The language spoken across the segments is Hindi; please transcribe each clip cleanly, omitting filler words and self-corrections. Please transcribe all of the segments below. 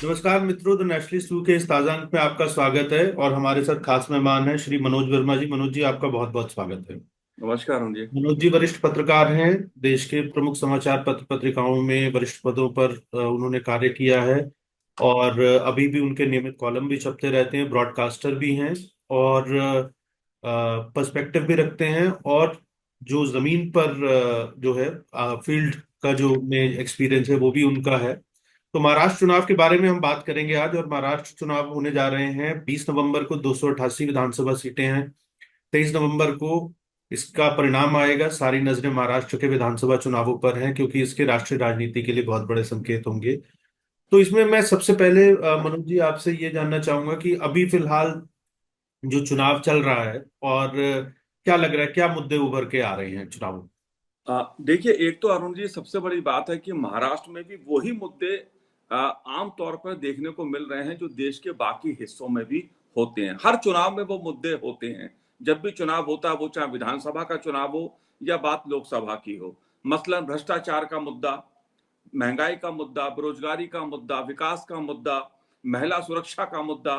नमस्कार मित्रों, द नेशनलिस्ट टू के इस ताजा अंक में आपका स्वागत है। और हमारे साथ खास मेहमान हैं श्री मनोज वर्मा जी। मनोज जी, आपका बहुत बहुत स्वागत है। नमस्कार जी। मनोज जी वरिष्ठ पत्रकार हैं। देश के प्रमुख समाचार पत्र पत्रिकाओं में वरिष्ठ पदों पर उन्होंने कार्य किया है। और अभी भी उनके नियमित कॉलम भी छपते रहते हैं। ब्रॉडकास्टर भी हैं और पर्सपेक्टिव भी रखते हैं। और जो जमीन पर जो है फील्ड का जो में एक्सपीरियंस है वो भी उनका है। तो महाराष्ट्र चुनाव के बारे में हम बात करेंगे आज। और महाराष्ट्र चुनाव होने जा रहे हैं 20 नवंबर को। 288 विधानसभा सीटें हैं। 23 नवंबर को इसका परिणाम आएगा। सारी नजरें महाराष्ट्र के विधानसभा चुनावों पर हैं, क्योंकि इसके राष्ट्रीय राजनीति के लिए बहुत बड़े संकेत होंगे। तो इसमें मैं सबसे पहले मनोज जी आपसे ये जानना चाहूंगा कि अभी फिलहाल जो चुनाव चल रहा है, और क्या लग रहा है, क्या मुद्दे उभर के आ रहे हैं चुनाव। देखिए, एक तो अरुण जी सबसे बड़ी बात है कि महाराष्ट्र में भी वही मुद्दे आम तौर पर देखने को मिल रहे हैं जो देश के बाकी हिस्सों में भी होते हैं। हर चुनाव में वो मुद्दे होते हैं। जब भी चुनाव होता है, वो चाहे विधानसभा का चुनाव हो या बात लोकसभा की हो। मसलन भ्रष्टाचार का मुद्दा, महंगाई का मुद्दा, बेरोजगारी का मुद्दा, विकास का मुद्दा, महिला सुरक्षा का मुद्दा,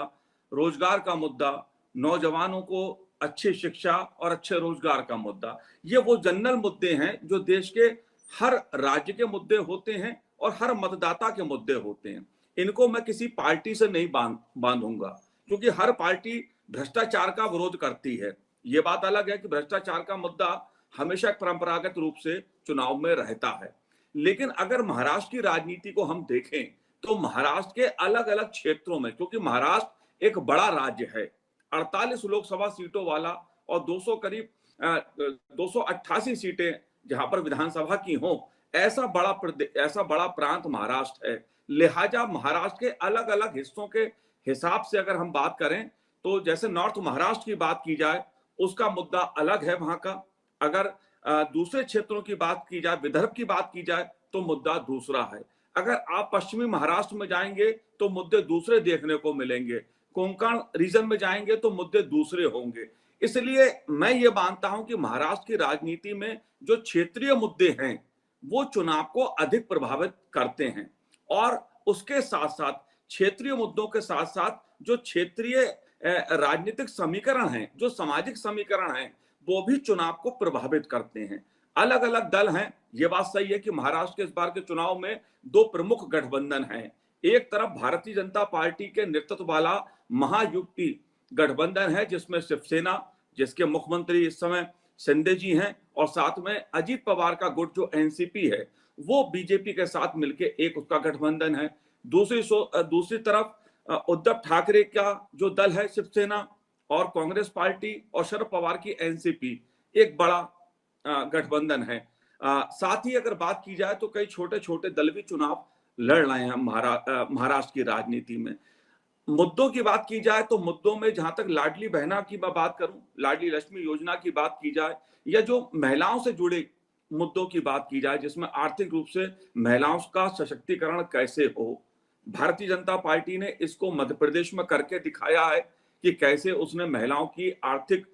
रोजगार का मुद्दा, नौजवानों को अच्छी शिक्षा और अच्छे रोजगार का मुद्दा। ये वो जनरल मुद्दे हैं जो देश के हर राज्य के मुद्दे होते हैं और हर मतदाता के मुद्दे होते हैं। इनको मैं किसी पार्टी से नहीं बांधूंगा, क्योंकि हर पार्टी भ्रष्टाचार का विरोध करती है। ये बात अलग है कि भ्रष्टाचार का मुद्दा हमेशा परंपरागत रूप से चुनाव में रहता है। लेकिन अगर महाराष्ट्र की राजनीति को हम देखें तो महाराष्ट्र के अलग अलग क्षेत्रों में, क्योंकि महाराष्ट्र एक बड़ा राज्य है, 48 लोकसभा सीटों वाला और 200 करीब 288 सीटें जहां पर विधानसभा की हो, ऐसा बड़ा प्रांत महाराष्ट्र है। लिहाजा महाराष्ट्र के अलग अलग हिस्सों के हिसाब से अगर हम बात करें तो जैसे नॉर्थ महाराष्ट्र की बात की जाए, उसका मुद्दा अलग है वहां का। अगर दूसरे क्षेत्रों की बात की जाए, विदर्भ की बात की जाए, तो मुद्दा दूसरा है। अगर आप पश्चिमी महाराष्ट्र में जाएंगे तो मुद्दे दूसरे देखने को मिलेंगे। कोंकण रीजन में जाएंगे तो मुद्दे दूसरे होंगे। इसलिए मैं ये मानता हूं कि महाराष्ट्र की राजनीति में जो क्षेत्रीय मुद्दे हैं वो चुनाव को अधिक प्रभावित करते हैं। और उसके साथ साथ क्षेत्रीय मुद्दों के साथ साथ जो क्षेत्रीय राजनीतिक समीकरण हैं, जो सामाजिक समीकरण हैं, वो भी चुनाव को प्रभावित करते हैं। अलग अलग दल हैं। ये बात सही है कि महाराष्ट्र के इस बार के चुनाव में दो प्रमुख गठबंधन हैं। एक तरफ भारतीय जनता पार्टी के नेतृत्व वाला महायुति गठबंधन है, जिसमें शिवसेना, जिसके मुख्यमंत्री इस समय शिंदे जी हैं, और साथ में अजीत पवार का गुट जो एनसीपी है, वो बीजेपी के साथ मिलकर एक उसका गठबंधन है। दूसरी तरफ उद्धव ठाकरे का जो दल है शिवसेना, और कांग्रेस पार्टी और शरद पवार की एनसीपी, एक बड़ा गठबंधन है। साथ ही अगर बात की जाए तो कई छोटे छोटे दल भी चुनाव लड़ रहे हैं महाराष्ट्र की राजनीति में। मुद्दों की बात की जाए तो मुद्दों में जहां तक लाडली बहना की मैं बात करूं, लाडली लक्ष्मी योजना की बात की जाए, या जो महिलाओं से जुड़े मुद्दों की बात की जाए, जिसमें आर्थिक रूप से महिलाओं का सशक्तिकरण कैसे हो, भारतीय जनता पार्टी ने इसको मध्य प्रदेश में करके दिखाया है कि कैसे उसने महिलाओं की आर्थिक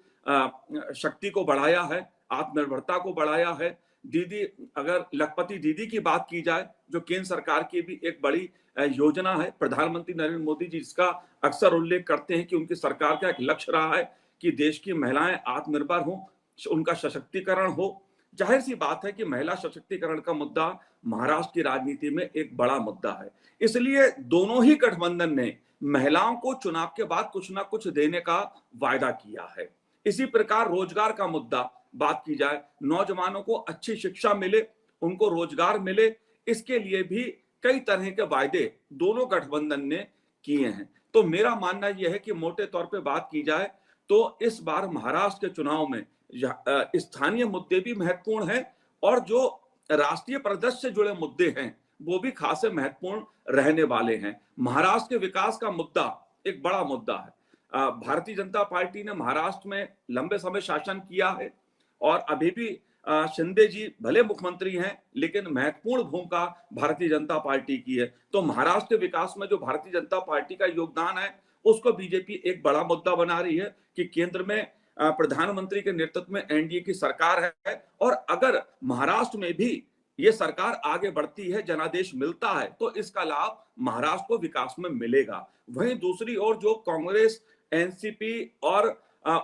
शक्ति को बढ़ाया है, आत्मनिर्भरता को बढ़ाया है। दीदी, अगर लखपति दीदी की बात की जाए, जो केंद्र सरकार की भी एक बड़ी योजना है, प्रधानमंत्री नरेंद्र मोदी जी जिसका अक्सर उल्लेख करते हैं कि उनकी सरकार का एक लक्ष्य रहा है कि देश की महिलाएं आत्मनिर्भर हों, उनका सशक्तिकरण हो। जाहिर सी बात है कि महिला सशक्तिकरण का मुद्दा महाराष्ट्र की राजनीति में एक बड़ा मुद्दा है। इसलिए दोनों ही गठबंधन ने महिलाओं को चुनाव के बाद कुछ ना कुछ देने का वायदा किया है। इसी प्रकार रोजगार का मुद्दा बात की जाए, नौजवानों को अच्छी शिक्षा मिले, उनको रोजगार मिले, इसके लिए भी कई तरह के वायदे दोनों गठबंधन ने किए हैं। तो मेरा मानना यह है कि मोटे तौर पे बात की जाए तो इस बार महाराष्ट्र के चुनाव में स्थानीय मुद्दे भी महत्वपूर्ण हैं, और जो राष्ट्रीय परिदृश्य से जुड़े मुद्दे हैं वो भी खासे महत्वपूर्ण रहने वाले हैं। महाराष्ट्र के विकास का मुद्दा एक बड़ा मुद्दा है। भारतीय जनता पार्टी ने महाराष्ट्र में लंबे समय शासन किया है, और अभी भी शिंदे जी भले मुख्यमंत्री हैं, लेकिन महत्वपूर्ण भूमिका भारतीय जनता पार्टी की है। तो महाराष्ट्र के विकास में जो भारतीय जनता पार्टी का योगदान है, उसको बीजेपी एक बड़ा मुद्दा बना रही है कि केंद्र में प्रधानमंत्री के नेतृत्व में एनडीए की सरकार है, और अगर महाराष्ट्र में भी ये सरकार आगे बढ़ती है, जनादेश मिलता है, तो इसका लाभ महाराष्ट्र को विकास में मिलेगा। वहीं दूसरी ओर जो कांग्रेस, एनसीपी और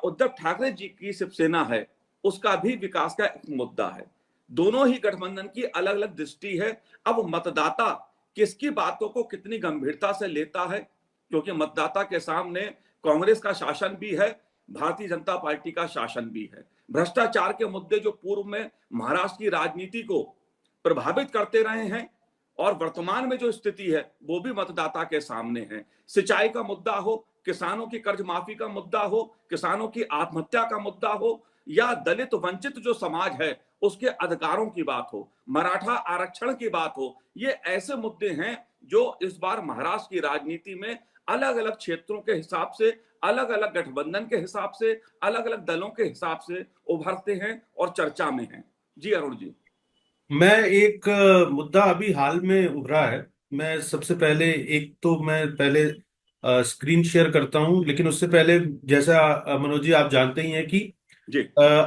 उद्धव ठाकरे जी की शिवसेना है, उसका भी विकास का एक मुद्दा है। दोनों ही गठबंधन की अलग अलग दृष्टि है। अब मतदाता किसकी बातों को कितनी गंभीरता से लेता है, क्योंकि मतदाता के सामने कांग्रेस का शासन भी है, भारतीय जनता पार्टी का शासन भी है। भ्रष्टाचार के मुद्दे जो पूर्व में महाराष्ट्र की राजनीति को प्रभावित करते रहे हैं, और वर्तमान में जो स्थिति है वो भी मतदाता के सामने है। सिंचाई का मुद्दा हो, किसानों की कर्ज माफी का मुद्दा हो, किसानों की आत्महत्या का मुद्दा हो, या दलित वंचित जो समाज है उसके अधिकारों की बात हो, मराठा आरक्षण की बात हो, ये ऐसे मुद्दे हैं जो इस बार महाराष्ट्र की राजनीति में अलग अलग क्षेत्रों के हिसाब से, अलग अलग गठबंधन के हिसाब से, अलग अलग दलों के हिसाब से उभरते हैं और चर्चा में हैं। जी अरुण जी। मैं एक मुद्दा अभी हाल में उभरा है। मैं सबसे पहले, एक तो मैं पहले स्क्रीन शेयर करता हूं, लेकिन उससे पहले, जैसा मनोज जी आप जानते ही हैं कि जी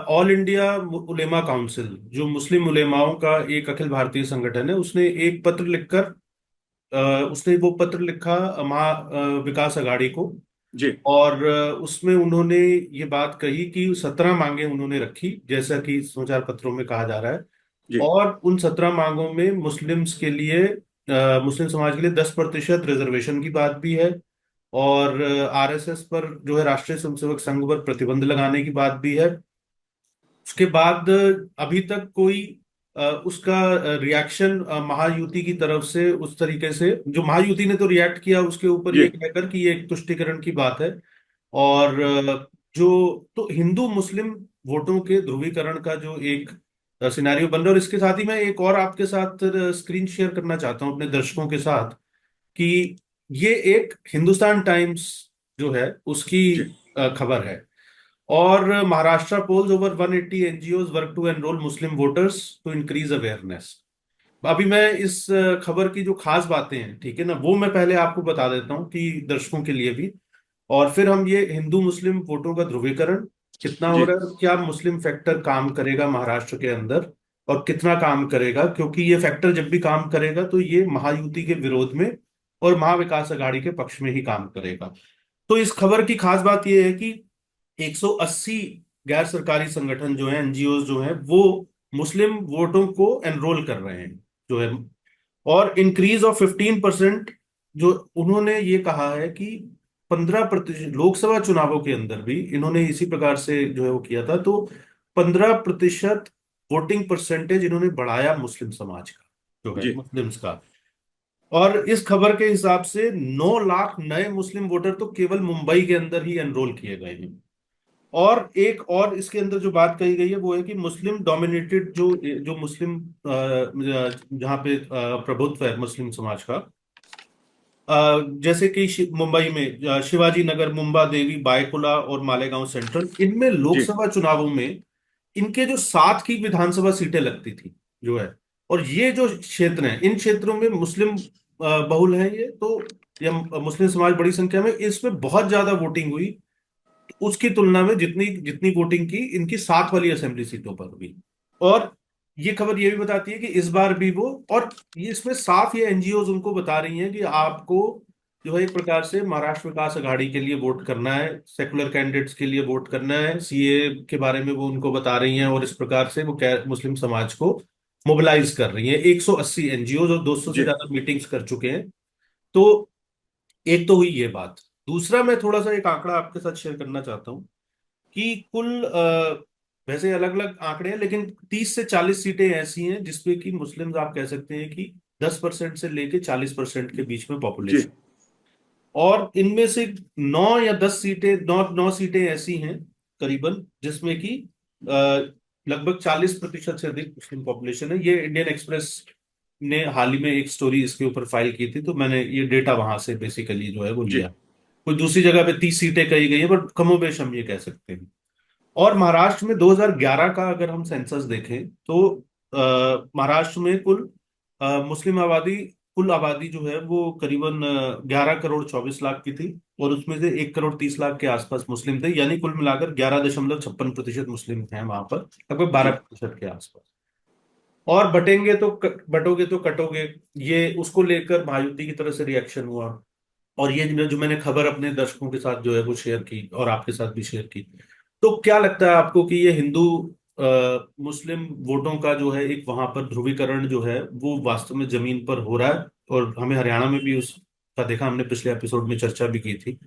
ऑल इंडिया उलेमा काउंसिल, जो मुस्लिम उलेमाओं का एक अखिल भारतीय संगठन है, उसने एक पत्र लिखकर उसने वो पत्र लिखा विकास अघाड़ी को। जी और उसमें उन्होंने ये बात कही कि 17 मांगे उन्होंने रखी, जैसा कि समाचार पत्रों में कहा जा रहा है। जी और उन 17 मांगों में मुस्लिम्स के लिए, मुस्लिम समाज के लिए 10% रिजर्वेशन की बात भी है। और आरएसएस पर, जो है राष्ट्रीय स्वयंसेवक संघ पर, प्रतिबंध लगाने की बात भी है। उसके बाद अभी तक कोई उसका रिएक्शन महायुति की तरफ से उस तरीके से, जो महायुति ने तो रिएक्ट किया उसके ऊपर जी ये कहकर कि ये एक तुष्टीकरण की बात है। और जो तो हिंदू मुस्लिम वोटों के ध्रुवीकरण का जो एक सिनेरियो बन रहा है। और इसके साथ ही मैं एक और आपके साथ स्क्रीन शेयर करना चाहता हूं अपने दर्शकों के साथ, कि ये एक हिंदुस्तान टाइम्स जो है उसकी जी खबर है। और Maharashtra polls over 180 NGOs work to enrol Muslim voters to increase awareness. अभी मैं इस खबर की जो खास बातें हैं, ठीक है ना, वो मैं पहले आपको बता देता हूँ कि दर्शकों के लिए भी। और फिर हम ये हिंदू मुस्लिम वोटों का ध्रुवीकरण कितना हो जी रहा है, और क्या मुस्लिम फैक्टर काम करेगा महाराष्ट्र के अंदर, और कितना काम करेगा, क्योंकि ये फैक्टर जब भी काम करेगा तो ये महायुति के विरोध में और महाविकास अघाड़ी के पक्ष में ही काम करेगा। तो इस खबर की खास बात यह है कि 180 गैर सरकारी संगठन जो हैं, एनजीओ जो हैं, वो मुस्लिम वोटों को एनरोल कर रहे हैं, जो है। और इंक्रीज ऑफ 15%, जो उन्होंने ये कहा है कि 15% लोकसभा चुनावों के अंदर भी इन्होंने इसी प्रकार से जो है वो किया था, तो 15% वोटिंग परसेंटेज इन्होंने बढ़ाया मुस्लिम समाज का, जो है जी मुस्लिम्स का। और इस खबर के हिसाब से 9 लाख नए मुस्लिम वोटर तो केवल मुंबई के अंदर ही एनरोल किए गए हैं। और एक और इसके अंदर जो बात कही गई है वो है कि मुस्लिम डोमिनेटेड जो जो मुस्लिम जहाँ पे प्रभुत्व है मुस्लिम समाज का, जैसे कि मुंबई में शिवाजी नगर, मुंबा देवी, बायकुला और मालेगांव सेंट्रल, इनमें जी लोकसभा चुनावों में इनके जो 7 की विधानसभा सीटें लगती थी, जो है। और ये जो क्षेत्र हैं, इन क्षेत्रों में मुस्लिम बहुल है ये तो, या मुस्लिम समाज बड़ी संख्या में, इसमें बहुत ज्यादा वोटिंग हुई उसकी तुलना में, जितनी जितनी वोटिंग की इनकी 7 वाली असेंबली सीटों पर हुई। और ये खबर ये भी बताती है कि इस बार भी वो, और ये इसमें साफ ये एनजीओज उनको बता रही हैं कि आपको जो है एक प्रकार से महाराष्ट्र विकास अघाड़ी के लिए वोट करना है, सेकुलर कैंडिडेट्स के लिए वोट करना है, सीए के बारे में वो उनको बता रही हैं। और इस प्रकार से वो मुस्लिम समाज को मोबिलाइज कर रही हैं। 180 एनजीओ और 200 से जी ज्यादा मीटिंग्स कर चुके हैं। तो एक तो हुई ये बात। दूसरा, मैं थोड़ा सा एक आंकड़ा आपके साथ शेयर करना चाहता हूँ कि कुल वैसे अलग अलग आंकड़े हैं, लेकिन 30 से 40 सीटें ऐसी हैं जिसपे कि मुस्लिम्स, आप कह सकते हैं कि 10% से लेके 40% के बीच में जी पॉपुलेशन। और इनमें से 9 या 10 सीटें, 9 सीटें ऐसी हैं करीबन, जिसमें कि अ, लगभग 40% से अधिक मुस्लिम पॉपुलेशन है। ये इंडियन एक्सप्रेस ने हाल ही में एक स्टोरी इसके ऊपर फाइल की थी, तो मैंने ये डेटा वहां से बेसिकली जो है वो जी लिया। कोई दूसरी जगह पे 30 सीटें कही गई है, पर कमोबेश हम ये कह सकते हैं। और महाराष्ट्र में 2011 का अगर हम सेंसस देखें तो महाराष्ट्र में कुल मुस्लिम आबादी कुल आबादी जो है वो करीबन 11 करोड़ 24 लाख की थी, और उसमें से 1 करोड़ 30 लाख के आसपास मुस्लिम थे, यानी कुल मिलाकर 11.56% मुस्लिम हैं वहां पर, लगभग बारह जी। प्रतिशत के आसपास। और बटोगे तो कटोगे, ये उसको लेकर महायुति की तरफ से रिएक्शन हुआ। और ये जो मैंने खबर अपने दर्शकों के साथ जो है वो शेयर की, और आपके साथ भी शेयर की, तो क्या लगता है आपको कि ये हिंदू मुस्लिम वोटों का जो है एक वहां पर ध्रुवीकरण जो है वो वास्तव में जमीन पर हो रहा है? और हमें हरियाणा में भी उसका देखा, हमने पिछले एपिसोड में चर्चा भी की थी।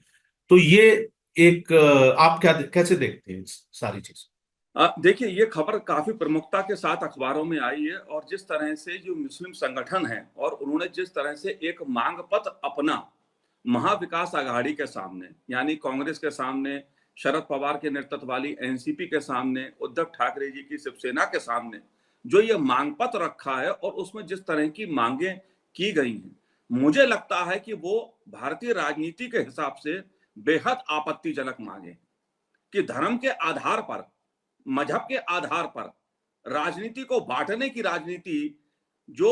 तो ये एक आप क्या कैसे देखते हैं इस सारी चीज? देखिए, ये खबर काफी प्रमुखता के साथ अखबारों में आई है, और जिस तरह से जो मुस्लिम संगठन है और उन्होंने जिस तरह से एक मांग पत्र अपना महाविकास आघाड़ी के सामने, यानी कांग्रेस के सामने, शरद पवार के नेतृत्व वाली एनसीपी के सामने, उद्धव ठाकरे जी की शिवसेना के सामने जो ये मांग पत्र रखा है और उसमें जिस तरह की मांगे की गई हैं, मुझे लगता है कि वो भारतीय राजनीति के हिसाब से बेहद आपत्तिजनक मांगे, कि धर्म के आधार पर, मजहब के आधार पर राजनीति को बांटने की राजनीति जो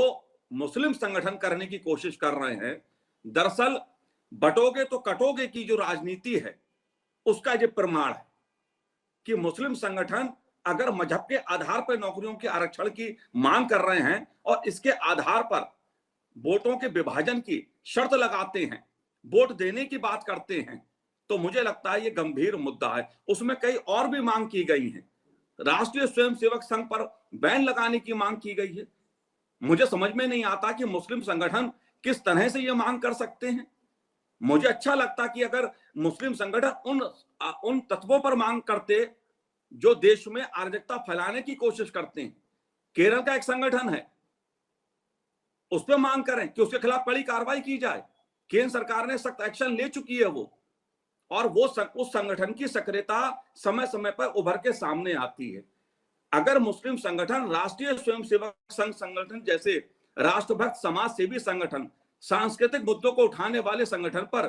मुस्लिम संगठन करने की कोशिश कर रहे हैं, दरअसल बटोगे तो कटोगे की जो राजनीति है उसका ये प्रमाण है कि मुस्लिम संगठन अगर मजहब के आधार पर नौकरियों के आरक्षण की मांग कर रहे हैं और इसके आधार पर वोटों के विभाजन की शर्त लगाते हैं, वोट देने की बात करते हैं, तो मुझे लगता है ये गंभीर मुद्दा है। उसमें कई और भी मांग की गई है। राष्ट्रीय स्वयंसेवक संघ पर बैन लगाने की मांग की गई है। मुझे समझ में नहीं आता कि मुस्लिम संगठन किस तरह से ये मांग कर सकते हैं। मुझे अच्छा लगता कि अगर मुस्लिम संगठन उन तत्वों पर मांग करते जो देश में अराजकता फैलाने की कोशिश करते हैं। केरल का एक संगठन है, उस पर मांग करें कि उसके खिलाफ कड़ी कार्रवाई की जाए। केंद्र सरकार ने सख्त एक्शन ले चुकी है वो, और वो उस संगठन की सक्रियता समय समय पर उभर के सामने आती है। अगर मुस्लिम संगठन राष्ट्रीय स्वयंसेवक संघ संगठन जैसे राष्ट्रभक्त समाज सेवी संगठन, सांस्कृतिक मुद्दों को उठाने वाले संगठन पर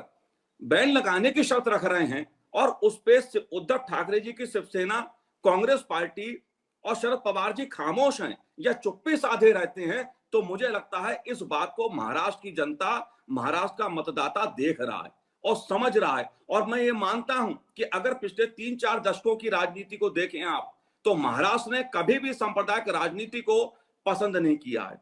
बैन लगाने की शर्त रख रहे हैं, और उस पे उद्धव ठाकरे जी की शिवसेना, कांग्रेस पार्टी और शरद पवार जी खामोश हैं या चुप्पी साधे रहते हैं, तो मुझे लगता है इस बात को महाराष्ट्र की जनता, महाराष्ट्र का मतदाता देख रहा है और समझ रहा है। और मैं ये मानता हूं कि अगर पिछले 3-4 दशकों की राजनीति को देखें आप, तो महाराष्ट्र ने कभी भी सांप्रदायिक राजनीति को पसंद नहीं किया है,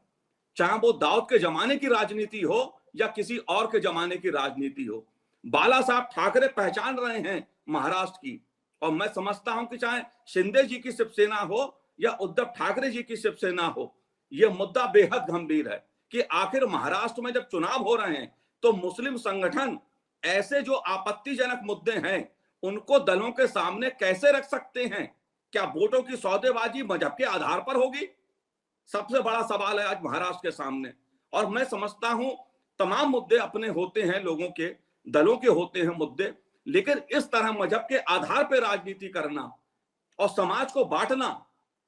चाहे वो दाऊद के जमाने की राजनीति हो या किसी और के जमाने की राजनीति हो। बाला साहब ठाकरे पहचान रहे हैं महाराष्ट्र की, और मैं समझता हूं कि चाहे शिंदे जी की शिवसेना हो या उद्धव ठाकरे जी की शिवसेना हो, यह मुद्दा बेहद गंभीर है कि आखिर महाराष्ट्र में जब चुनाव हो रहे हैं तो मुस्लिम संगठन ऐसे जो आपत्तिजनक मुद्दे हैं उनको दलों के सामने कैसे रख सकते हैं? क्या वोटों की सौदेबाजी मजहब के आधार पर होगी? सबसे बड़ा सवाल है आज महाराष्ट्र के सामने। और मैं समझता हूं तमाम मुद्दे अपने होते हैं, लोगों के, दलों के होते हैं मुद्दे, लेकिन इस तरह मजहब के आधार पर राजनीति करना और समाज को बांटना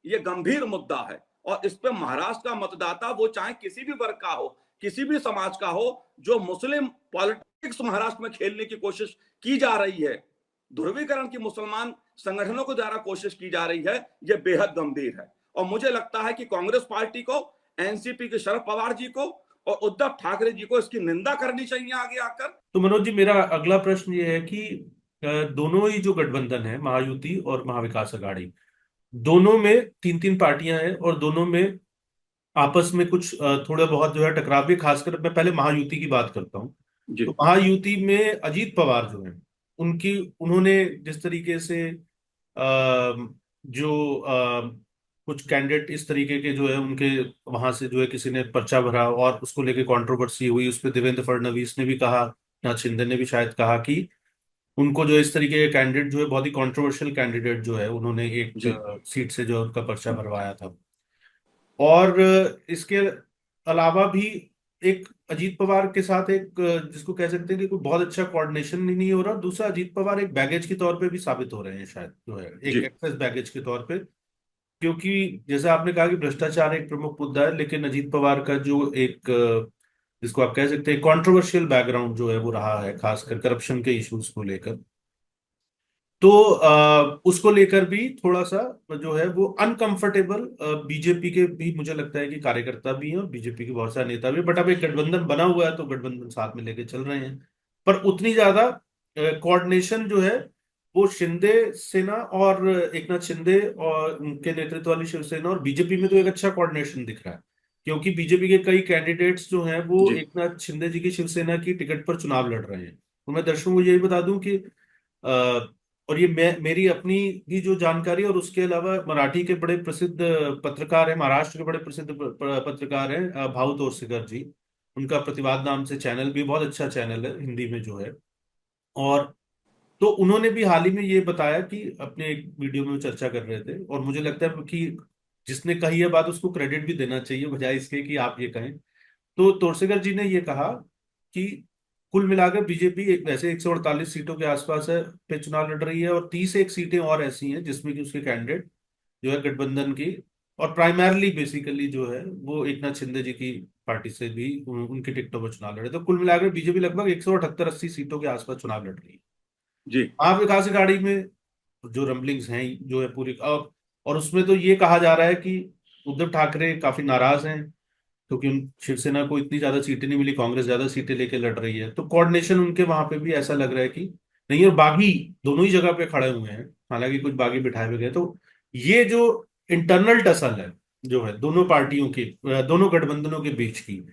यह गंभीर मुद्दा है। और इस पे महाराष्ट्र का मतदाता, वो चाहे किसी भी वर्ग का हो, किसी भी समाज का हो, जो मुस्लिम पॉलिटिक्स महाराष्ट्र में खेलने की कोशिश की जा रही है, ध्रुवीकरण की मुसलमान संगठनों को द्वारा कोशिश की जा रही है, यह बेहद गंभीर है। और मुझे लगता है कि कांग्रेस पार्टी को, एनसीपी के शरद पवार जी को और उद्धव ठाकरे जी को इसकी निंदा करनी चाहिए आगे आकर। तो मनोज जी, मेरा अगला प्रश्न ये है कि दोनों ही जो गठबंधन है, महायुति और महाविकास अघाड़ी, दोनों में 3-3 पार्टियां हैं, और दोनों में आपस में कुछ थोड़ा बहुत जो है टकराव भी। खासकर मैं पहले महायुति की बात करता हूँ। जी। तो महायुति में अजीत पवार जो है, उनकी उन्होंने जिस तरीके से जो कुछ कैंडिडेट इस तरीके के जो है उनके वहां से जो है किसी ने पर्चा भरा और उसको लेके कंट्रोवर्सी हुई, उस पर देवेंद्र फडणवीस ने भी कहा, नाथ शिंदे ने भी शायद कहा कि उनको जो इस तरीके के कैंडिडेट जो है, बहुत ही कंट्रोवर्शियल कैंडिडेट जो है, उन्होंने एक जी। सीट से जो है उनका पर्चा भरवाया था। और इसके अलावा भी एक अजीत पवार के साथ एक जिसको कह सकते हैं कि कोई बहुत अच्छा कोऑर्डिनेशन नहीं हो रहा। दूसरा, अजीत पवार एक बैगेज के तौर पे भी साबित हो रहे हैं शायद, जो है एक जी। एक्सेस बैगेज के तौर पे। क्योंकि जैसे आपने कहा कि भ्रष्टाचार एक प्रमुख मुद्दा है, लेकिन अजीत पवार का जो एक जिसको आप कह सकते हैं कंट्रोवर्शियल बैकग्राउंड जो है वो रहा है, खासकर करप्शन के इश्यूज को लेकर। तो उसको लेकर भी थोड़ा सा जो है वो अनकंफर्टेबल बीजेपी के भी, मुझे लगता है कि कार्यकर्ता भी हैं और बीजेपी के बहुत सारे नेता भी। बट अब एक गठबंधन बना हुआ है तो गठबंधन साथ में लेके चल रहे हैं। पर उतनी ज्यादा कोऑर्डिनेशन जो है वो शिंदे सेना और एकनाथ शिंदे और उनके नेतृत्व वाली शिवसेना और बीजेपी में तो एक अच्छा कोऑर्डिनेशन दिख रहा है। क्योंकि बीजेपी के कई कैंडिडेट्स जो हैं वो जी एकनाथ शिंदे जी की शिवसेना की टिकट पर चुनाव लड़ रहे हैं। तो मैं दर्शकों को यही बता दूं कि और ये मेरी अपनी भी जो जानकारी है, और उसके अलावा मराठी के बड़े प्रसिद्ध पत्रकार हैं, महाराष्ट्र के बड़े प्रसिद्ध पत्रकार हैं भाऊ तोरसेकर जी। उनका प्रतिवाद नाम से चैनल भी बहुत अच्छा चैनल है हिंदी में जो है। और तो उन्होंने भी हाल ही में ये बताया कि अपने एक वीडियो में वो चर्चा कर रहे थे, और मुझे लगता है कि जिसने कही है बात उसको क्रेडिट भी देना चाहिए बजाय इसके कि आप ये कहें। तो तोरसेकर जी ने ये कहा कि कुल मिलाकर बीजेपी एक वैसे 148 सीटों के आसपास है पे चुनाव लड़ रही है, और 31 सीटें और ऐसी हैं जिसमें कि उसके कैंडिडेट जो है गठबंधन की, और प्राइमरली बेसिकली जो है वो एकनाथ शिंदे जी की पार्टी से भी उनकी टिकटों पर चुनाव लड़े। तो कुल मिलाकर बीजेपी लगभग 178-80 सीटों के आसपास चुनाव लड़ रही है। जी। आप विकास अघाड़ी में जो रंबलिंग्स हैं जो है पूरी, और उसमें तो ये कहा जा रहा है कि उद्धव ठाकरे काफी नाराज हैं क्योंकि उन शिवसेना को इतनी ज्यादा सीटें नहीं मिली, कांग्रेस ज्यादा सीटें लेके लड़ रही है। तो कोऑर्डिनेशन उनके वहां पे भी ऐसा लग रहा है कि नहीं, और बागी दोनों ही जगह पे खड़े हुए हैं, हालांकि कुछ बागी बिठाए हुए गए। तो ये जो इंटरनल टसल है जो है दोनों पार्टियों की, दोनों गठबंधनों के बीच की,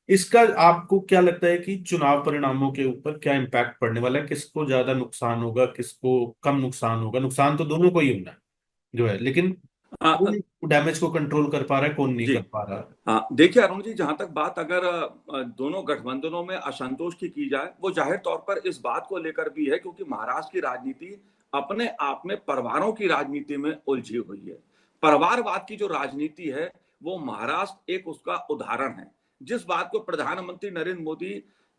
इसका आपको क्या लगता है कि चुनाव परिणामों के ऊपर क्या इम्पैक्ट पड़ने वाला है? किसको ज्यादा नुकसान होगा, किसको कम नुकसान होगा? नुकसान तो दोनों को ही होना है जो है, लेकिन हाँ कौन डैमेज को कंट्रोल कर पा रहा है, कौन नहीं जी। कर पा रहा है? हाँ देखिए अरुण जी, जहां तक बात अगर दोनों गठबंधनों में असंतोष की जाए, वो जाहिर तौर पर इस बात को लेकर भी है क्योंकि महाराष्ट्र की राजनीति अपने आप में परिवारों की राजनीति में उलझी हुई है। परिवारवाद की जो राजनीति है वो महाराष्ट्र एक उसका उदाहरण है। जिस बात को प्रधानमंत्री नरेंद्र मोदी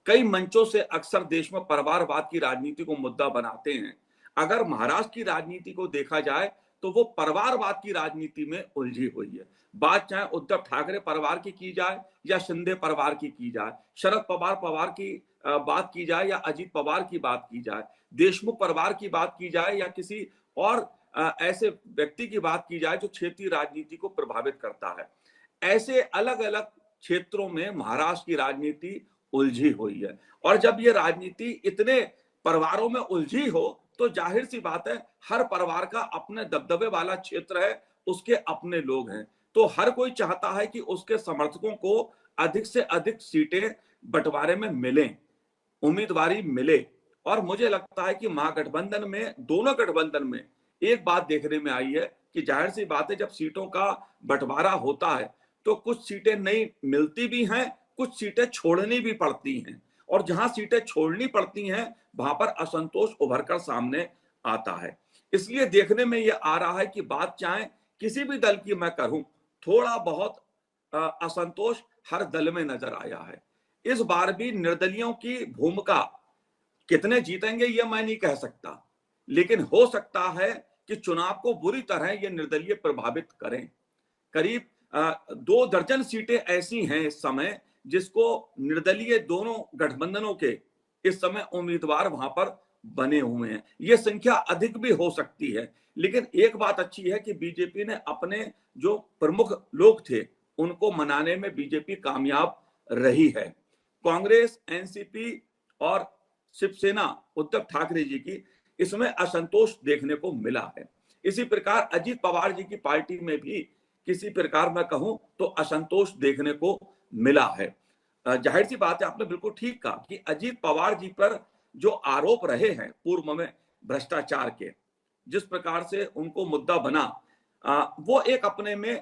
कई मंचों से अक्सर देश में परिवारवाद की राजनीति को मुद्दा बनाते हैं, अगर महाराष्ट्र की राजनीति को देखा जाए तो वो परिवारवाद की राजनीति में उलझी हुई है। बात चाहे उद्धव ठाकरे परिवार की जाए या शिंदे परिवार की जाए, शरद पवार की बात की जाए या अजीत पवार की बात की जाए, देशमुख परिवार की बात की जाए या किसी और ऐसे व्यक्ति की बात की जाए जो क्षेत्रीय राजनीति को प्रभावित करता है, ऐसे अलग अलग क्षेत्रों में महाराष्ट्र की राजनीति उलझी हुई है। और जब ये राजनीति इतने परिवारों में उलझी हो तो जाहिर सी बात है हर परिवार का अपने दबदबे वाला क्षेत्र है, उसके अपने लोग हैं, तो हर कोई चाहता है कि उसके समर्थकों को अधिक से अधिक सीटें बंटवारे में मिलें, उम्मीदवारी मिले। और मुझे लगता है कि महागठबंधन में, दोनों गठबंधन में एक बात देखने में आई है कि जाहिर सी बात है जब सीटों का बंटवारा होता है तो कुछ सीटें नहीं मिलती भी हैं, कुछ सीटें छोड़नी भी पड़ती हैं, और जहां सीटें छोड़नी पड़ती हैं वहां पर असंतोष उभर कर सामने आता है। इसलिए देखने में यह आ रहा है कि बात चाहे किसी भी दल की मैं करूं, थोड़ा बहुत असंतोष हर दल में नजर आया है। इस बार भी निर्दलियों की भूमिका, कितने जीतेंगे ये मैं नहीं कह सकता, लेकिन हो सकता है कि चुनाव को बुरी तरह ये निर्दलीय प्रभावित करें। करीब 2 दर्जन सीटें ऐसी हैं इस समय जिसको निर्दलीय दोनों गठबंधनों के इस समय उम्मीदवार वहां पर बने हुए हैं। ये संख्या अधिक भी हो सकती है, लेकिन एक बात अच्छी है कि बीजेपी ने अपने जो प्रमुख लोग थे उनको मनाने में बीजेपी कामयाब रही है। कांग्रेस, एनसीपी और शिवसेना उद्धव ठाकरे जी की, इसमें असंतोष देखने को मिला है। इसी प्रकार अजीत पवार जी की पार्टी में भी किसी प्रकार मैं कहूं तो असंतोष देखने को मिला है। जाहिर सी बात है, आपने बिल्कुल ठीक कहा कि अजीत पवार जी पर जो आरोप रहे हैं पूर्व में भ्रष्टाचार के, जिस प्रकार से उनको मुद्दा बना, वो एक अपने में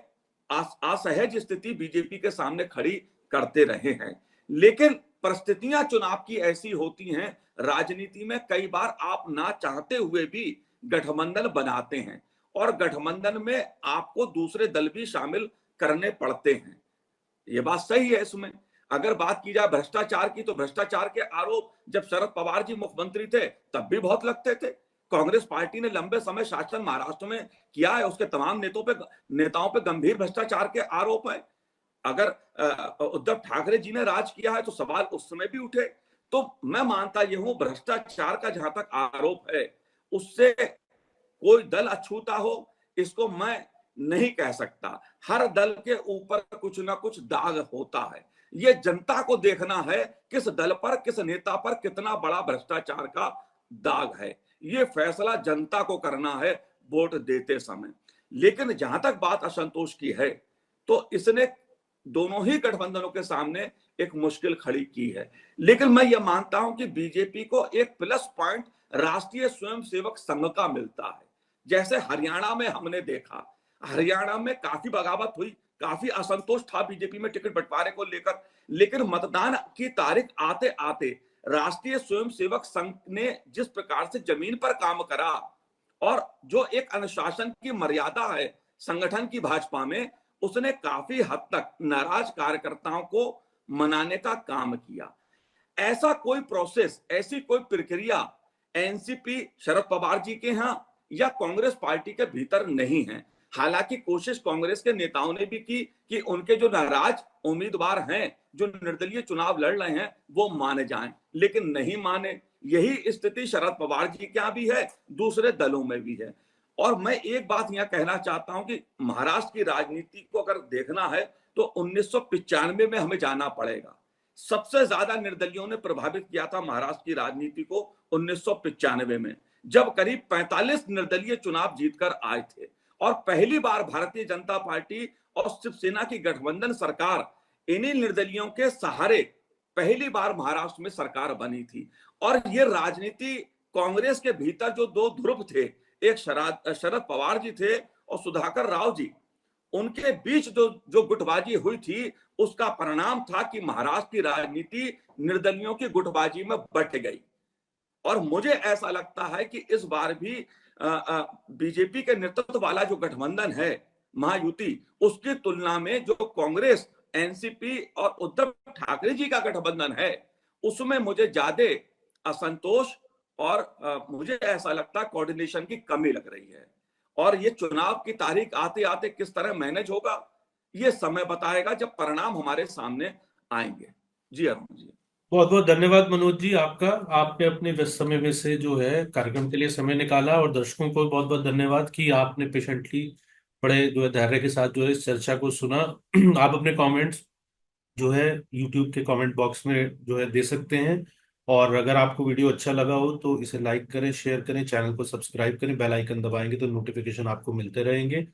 असहज स्थिति बीजेपी के सामने खड़ी करते रहे हैं। लेकिन परिस्थितियां चुनाव की ऐसी होती हैं, राजनीति में कई बार आप ना चाहते हुए भी गठबंधन बनाते हैं और गठबंधन में आपको दूसरे दल भी शामिल करने पड़ते हैं। ये बात सही है। इसमें अगर बात की जाए भ्रष्टाचार की, तो भ्रष्टाचार के आरोप जब शरद पवार जी मुख्यमंत्री थे तब भी बहुत लगते थे। कांग्रेस पार्टी ने लंबे समय शासन महाराष्ट्र में किया है, उसके तमाम नेताओं पे गंभीर भ्रष्टाचार के आरोप है। अगर उद्धव ठाकरे जी ने राज किया है तो सवाल उस समय भी उठे। तो मैं मानता यह हूं भ्रष्टाचार का जहां तक आरोप है उससे कोई दल अछूता हो, इसको मैं नहीं कह सकता। हर दल के ऊपर कुछ ना कुछ दाग होता है। ये जनता को देखना है किस दल पर, किस नेता पर कितना बड़ा भ्रष्टाचार का दाग है। ये फैसला जनता को करना है वोट देते समय। लेकिन जहां तक बात असंतोष की है, तो इसने दोनों ही गठबंधनों के सामने एक मुश्किल खड़ी की है। लेकिन मैं यह मानता हूं कि बीजेपी को एक प्लस पॉइंट राष्ट्रीय स्वयंसेवक संघ का मिलता है। जैसे हरियाणा में हमने देखा, हरियाणा में काफी बगावत हुई, काफी असंतोष था बीजेपी में टिकट बंटवारे को लेकर, लेकिन मतदान की तारीख आते आते राष्ट्रीय स्वयंसेवक संघ ने जिस प्रकार से जमीन पर काम करा और जो एक अनुशासन की मर्यादा है संगठन की भाजपा में, उसने काफी हद तक नाराज कार्यकर्ताओं को मनाने का काम किया। ऐसा कोई प्रोसेस, ऐसी कोई प्रक्रिया एनसीपी शरद पवार जी के यहां या कांग्रेस पार्टी के भीतर नहीं है। हालांकि कोशिश कांग्रेस के नेताओं ने भी की कि उनके जो नाराज उम्मीदवार हैं, जो निर्दलीय चुनाव लड़ रहे हैं, वो माने जाएं, लेकिन नहीं माने। यही स्थिति शरद पवार जी के यहां भी है, दूसरे दलों में भी है। और मैं एक बात यहां कहना चाहता हूं कि महाराष्ट्र की राजनीति को अगर देखना है तो 1995 में हमें जाना पड़ेगा। सबसे ज्यादा निर्दलियों ने प्रभावित किया था महाराष्ट्र की राजनीति को 1995 में, जब करीब 45 निर्दलीय चुनाव जीतकर आए थे और पहली बार भारतीय जनता पार्टी और शिवसेना की गठबंधन सरकार इन्हीं निर्दलियों के सहारे पहली बार महाराष्ट्र में सरकार बनी थी। और ये राजनीति कांग्रेस के भीतर जो दो ध्रुव थे, एक शरद पवार जी थे और सुधाकर राव जी, उनके बीच जो गुटबाजी हुई थी, उसका परिणाम था कि महाराष्ट्र की राजनीति निर्दलियों की गुटबाजी में बट गई। और मुझे ऐसा लगता है कि इस बार भी बीजेपी के नेतृत्व वाला जो गठबंधन है महायुति, उसकी तुलना में जो कांग्रेस, एनसीपी और उद्धव ठाकरे जी का गठबंधन है, उसमें मुझे ज्यादा असंतोष और मुझे ऐसा लगता है कोऑर्डिनेशन की कमी लग रही है। और ये चुनाव की तारीख आते आते किस तरह मैनेज होगा, ये समय बताएगा जब परिणाम हमारे सामने आएंगे। जी अरुण जी। बहुत बहुत धन्यवाद मनोज जी आपका। आपने अपने व्यस्त समय में से जो है कार्यक्रम के लिए समय निकाला, और दर्शकों को बहुत बहुत धन्यवाद कि आपने पेशेंटली, बड़े जो है धैर्य के साथ जो है इस चर्चा को सुना। आप अपने कमेंट्स जो है यूट्यूब के कमेंट बॉक्स में जो है दे सकते हैं। और अगर आपको वीडियो अच्छा लगा हो तो इसे लाइक करें, शेयर करें, चैनल को सब्सक्राइब करें, बेल आइकन दबाएंगे तो नोटिफिकेशन आपको मिलते रहेंगे।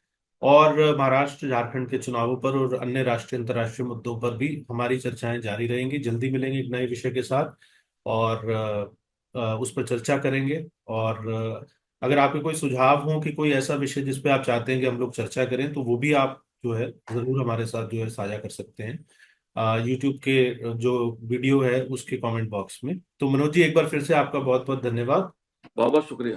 और महाराष्ट्र झारखंड के चुनावों पर और अन्य राष्ट्रीय अंतर्राष्ट्रीय मुद्दों पर भी हमारी चर्चाएं जारी रहेंगी। जल्दी मिलेंगे एक नए विषय के साथ और उस पर चर्चा करेंगे। और अगर आपके कोई सुझाव हो कि कोई ऐसा विषय जिस पे आप चाहते हैं कि हम लोग चर्चा करें, तो वो भी आप जो है जरूर हमारे साथ जो है साझा कर सकते हैं यूट्यूब के जो वीडियो है उसके कमेंट बॉक्स में। तो मनोज जी, एक बार फिर से आपका बहुत बहुत धन्यवाद। बहुत बहुत शुक्रिया।